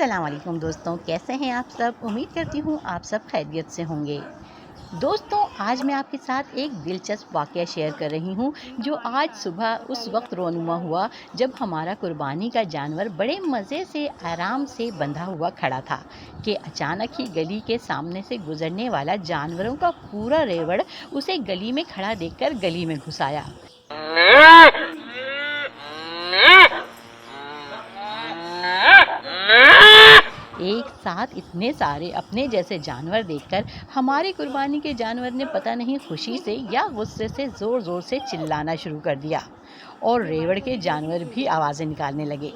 अस्सलाम वालेकुम दोस्तों, कैसे हैं आप सब। उम्मीद करती हूँ आप सब खैरियत से होंगे। दोस्तों, आज मैं आपके साथ एक दिलचस्प वाक़या शेयर कर रही हूँ जो आज सुबह उस वक्त रोनुमा हुआ जब हमारा कुर्बानी का जानवर बड़े मज़े से आराम से बंधा हुआ खड़ा था कि अचानक ही गली के सामने से गुजरने वाला जानवरों का पूरा रेवड़ उसे गली में खड़ा देखकर गली में घुस आया। एक साथ इतने सारे अपने जैसे जानवर देखकर हमारे कुर्बानी के जानवर ने पता नहीं खुशी से या गुस्से से जोर जोर से चिल्लाना शुरू कर दिया और रेवड़ के जानवर भी आवाजें निकालने लगे।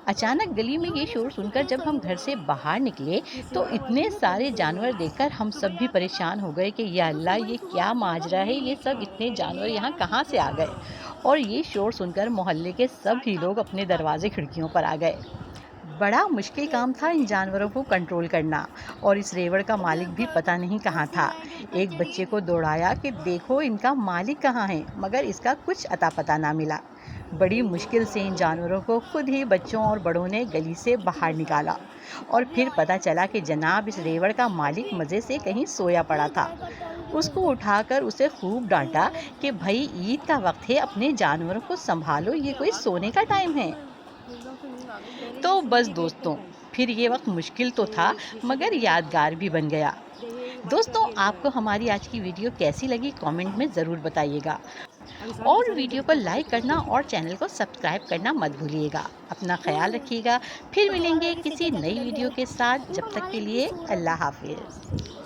अचानक गली में ये शोर सुनकर जब हम घर से बाहर निकले तो इतने सारे जानवर देखकर हम सब भी परेशान हो गए कि या अल्लाह, ये क्या माजरा है। ये सब इतने जानवर यहाँ कहाँ से आ गए। और ये शोर सुनकर मोहल्ले के सभी लोग अपने दरवाजे खिड़कियों पर आ गए। बड़ा मुश्किल काम था इन जानवरों को कंट्रोल करना और इस रेवड़ का मालिक भी पता नहीं कहाँ था। एक बच्चे को दौड़ाया कि देखो इनका मालिक कहाँ है, मगर इसका कुछ अता पता ना मिला। बड़ी मुश्किल से इन जानवरों को खुद ही बच्चों और बड़ों ने गली से बाहर निकाला और फिर पता चला कि जनाब इस रेवड़ का मालिक मज़े से कहीं सोया पड़ा था। उसको उठाकर उसे खूब डांटा कि भाई, ईद का वक्त है, अपने जानवरों को संभालो, ये कोई सोने का टाइम है। तो बस दोस्तों, फिर ये वक्त मुश्किल तो था मगर यादगार भी बन गया। दोस्तों, आपको हमारी आज की वीडियो कैसी लगी कमेंट में ज़रूर बताइएगा और वीडियो को लाइक करना और चैनल को सब्सक्राइब करना मत भूलिएगा। अपना ख्याल रखिएगा। फिर मिलेंगे किसी नई वीडियो के साथ। जब तक के लिए अल्लाह हाफिज़।